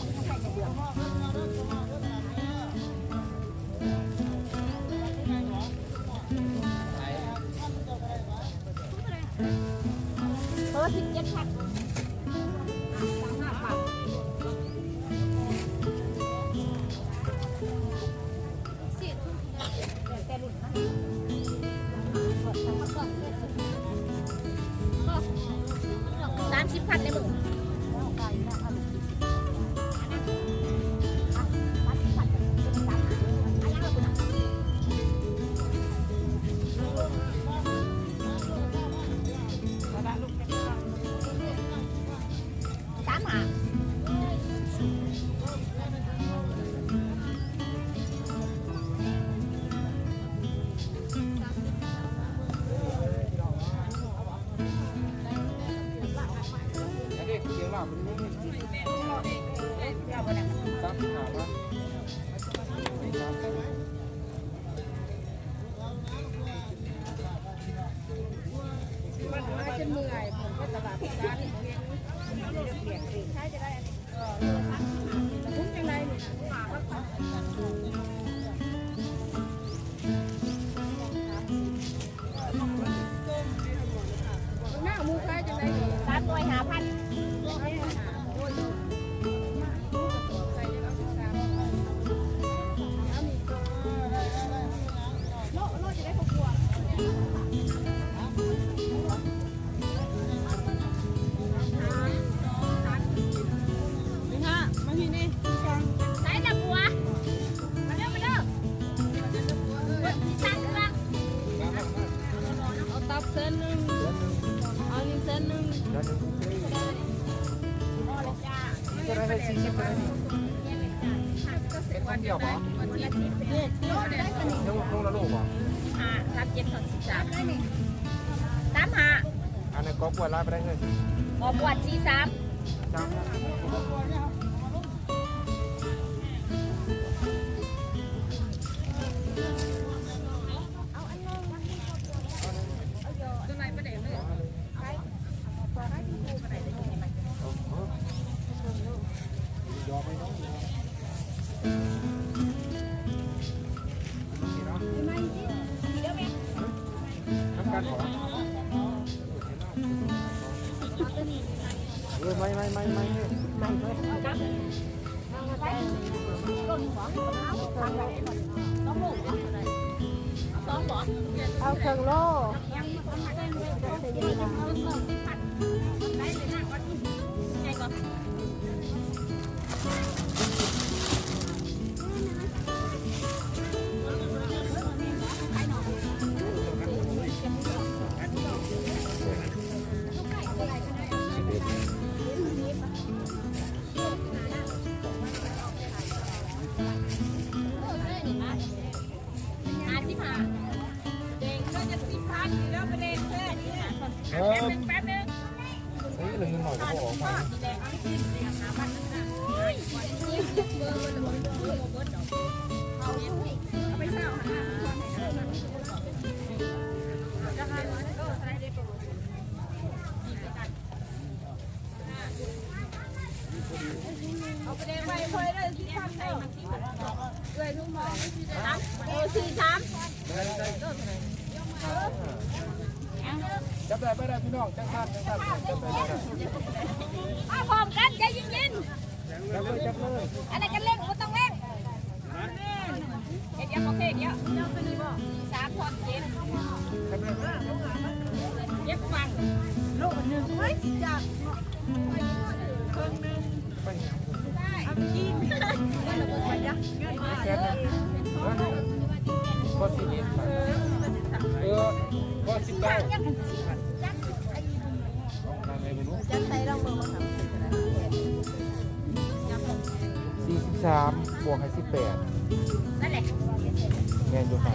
มึงทำไมในเดือน17,00030,000ในมือจะเมื่อยผมก็ตลาดร้านเปลี่ยนใช้จะได้คุ้มยังไงเนี่ยหน้ามูใช้จะได้ร้านหน่วย5,000เป็นวันเดียวป่ะลูกละลูกป่ะ37 ได้นี่35อันนั้นก็ปวดร้ายไปได้เงินก็ปวด43เอาเครื่องโล่แป๊บนึงนี่เงินหน่อยก็ออกมาเอาไปเด้งไปค่อยเลยที่ทำได้เลยลูกมองจับได้ไม่ได้พี่น้องจับได้พร้อมกันใจเย็นๆจับเลยอะไรกันเล่งไม่ต้องเล่งเดี๋ยวโอเคเดี๋ยว3 คนเย็บฟังลูกมันยืนไว้จับเครื่องนึงได้กินก็สิบก็10บาทจับใส่ลองมือมา43บวกให้18นั่นแหละแม่นอยู่ค่ะ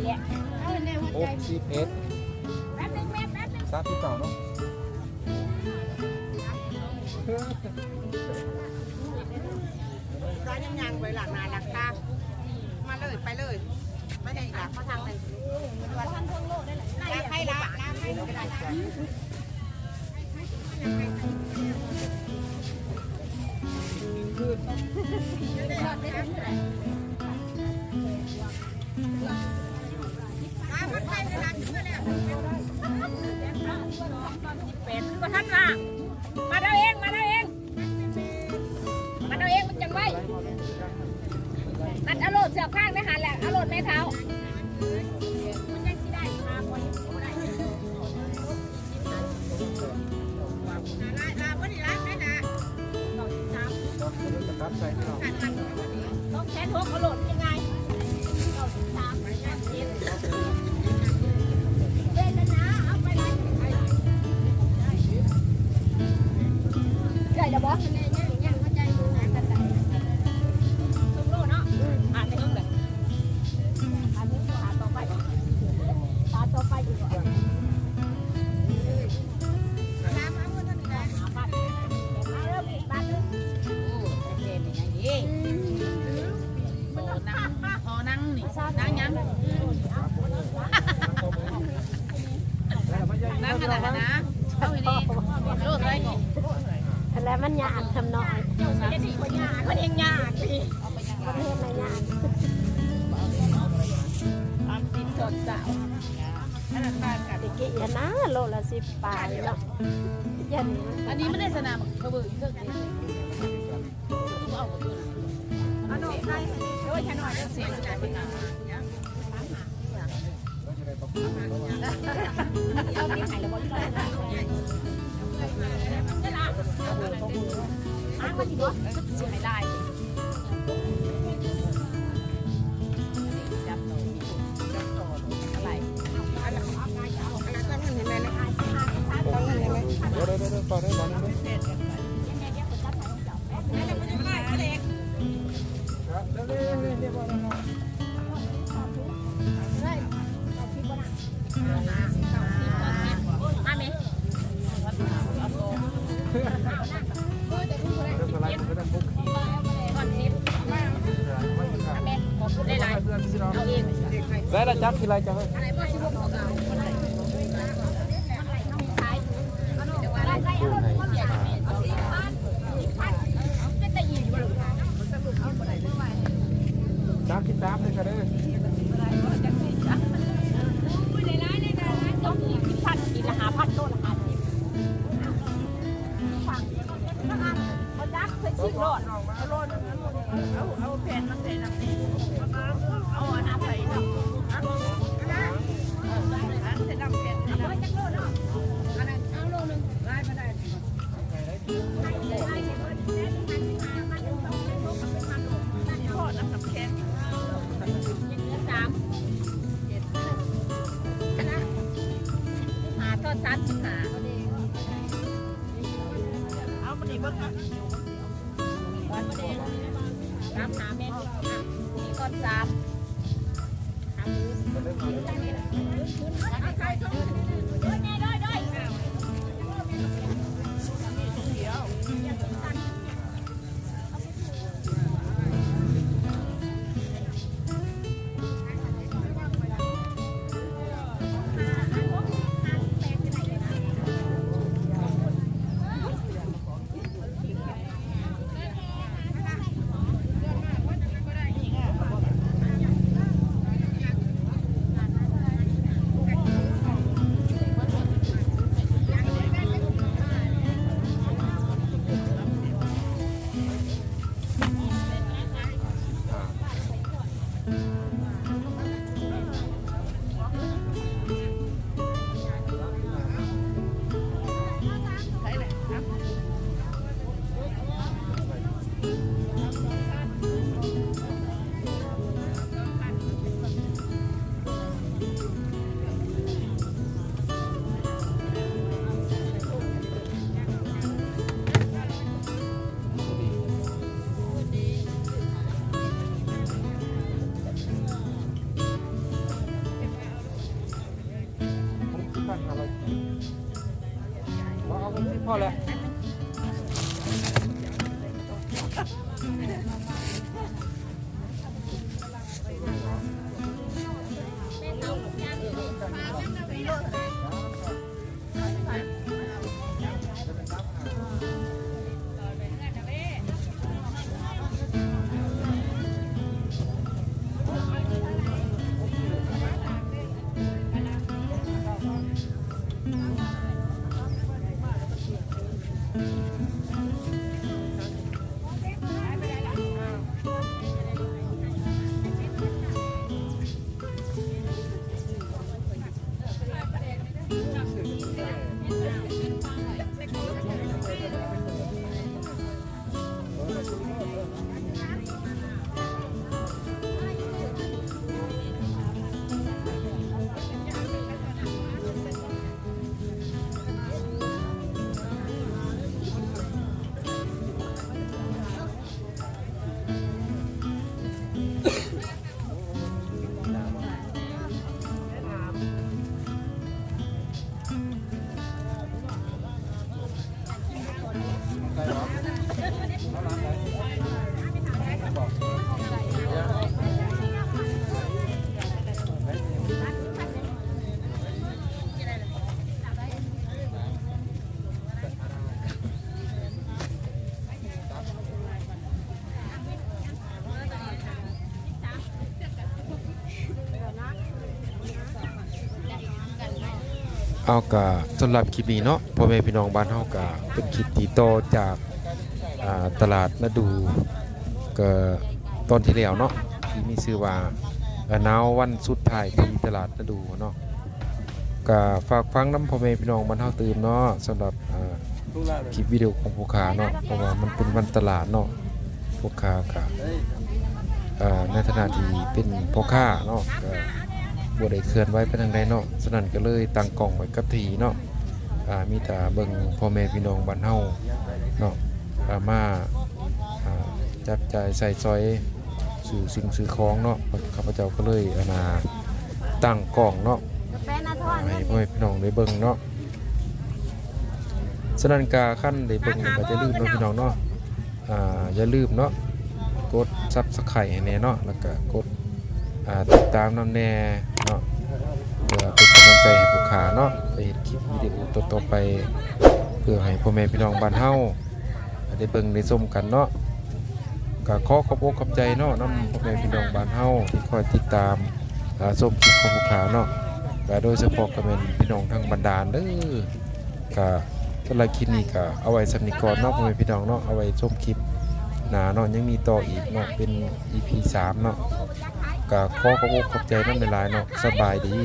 แหละเอาแนวหัวใจ61แป๊บนึงแม่แป๊บนึง 39เนาะร้านยังไปหลักนาหลักตามาเลยไปเลยไม่ได้หลักมาทางไหนว่าทางทางโลกได้เลยลาใครละลาใครไม่ได้ก็ท่านว่ามาเราเองมาเราเองมาเราเองมันจังไว้มันอารมณ์เสียบข้างไม่หันแหละอารมณ์ไม่เท้ามันยังสิได้มาคนได้ลาพอดีร้านไหนนะต้องแค่ทุกอารมณ์ยังไงบอสเนี่ยยังเข้าใจดูงานกันแต่ทุกโลเนาะอ่านในห้องเลยอ่านต่อไปดีกว่าน้ำมาเมื่อนั้นแหละบ้านมาเริ่มอีกบ้านนึงโอ้เกมอย่างนี้โอ้นั่งนี่นั่งยังนั่งกันนะเท่านี้โลดเลยแล้วมันยากทำน้อยมันยังยากพี่ประเทศอะไรยาก30 สาวตะกี้นะโลละ10 บาทเนาะยันอันนี้ไม่ได้สนามเขาเบิกเครื่องเดียวเอาไปดูอันนี้ได้โดยแค่หน่อยเสียงจะเป็นเอาไปขายแล้วบริการนี่ละอ้างมาที่รถเสียหายได้จับหนูอะไรอะไรต้องเห็นไหมนะต้องเห็นไหมเดี๋ยวต่อได้บ้างนะได้ละจักทีไรจะให้33เลยค่ะเด้อกินละ5,000โลละ50ฝั่งเขาดักเคยชิมโลดเอาแผ่นมาใส่น้ำนี่เอาน้ำใส่น้ำใส่น้ำแผ่นเอาจักโลเนาะอันนั้นเอาโลนึงได้มาได้ทอดน้ำแข็งทอด35เอามาดีบ้างครับ3 เมตรนี่ทอด3เ พอแล้ว เอากะสำหรับคลิปนี้เนาะพ่อแม่พี่น้องบ้านเฮากะเป็นคลิปที่ต่อจากตลาดนาดูก็ตอนที่แล้วเนาะที่มีชื่อว่าหนาววันสุดท้ายที่ตลาดนาดูเนาะก็ฝากฟังน้ำพ่อแม่พี่น้องบ้านเฮาตื่นเนาะสำหรับคลิปวิดีโอของผู้ค้าเนาะเพราะว่ามันเป็นวันตลาดเนาะผู้ค้าก็ในฐานะที่เป็นพ่อค้าเนาะก็บ่ได้เคลื่อนไหวไปทางใดเนาะฉะนั้นก็เลยตั้งกล้องไว้กับที่เนาะมีแต่เบิ่งพ่อแม่พี่น้องบ้านเฮาเนาะมาจับจ่ายใส่ซอยสื่อสิ่งสื่อของเนาะข้าพเจ้าก็เลยตั้งกล้องเนาะให้พ่อแม่พี่น้องได้เบิ่งเนาะฉะนั้นก็ขั้นได้เบิ่งก็จะลืมเนาะพี่น้องเนาะอย่าลืมเนาะกด Subscribe ให้แน่เนาะแล้วก็กดติดตามนำแน่เนาะเพื่อเป็นกำลังใจให้ผู้ค้าเนาะไปเห็นคลิปวิดีโอต่อไปเพื่อให้พ่อแม่พี่น้องบ้านเฮาได้เบิ่งได้ชมกันเนาะก็ขอขอบอกขอบใจเนาะนำพ่อแม่พี่น้องบ้านเฮาที่คอยติดตามชมคลิปของผู้ค้าเนาะก็โดยเฉพาะก็เป็นพี่น้องทางบันดาลเด้อก็สำหรับคลิปนี้ก็เอาไว้สำหรับก่อนเนาะพ่อแม่พี่น้องเนาะเอาไว้ชมคลิปหน้าเนาะยังมีต่ออีกเนาะเป็น EP 3เนาะก็ขอขอบใจนำหลายๆเนาะสบายดี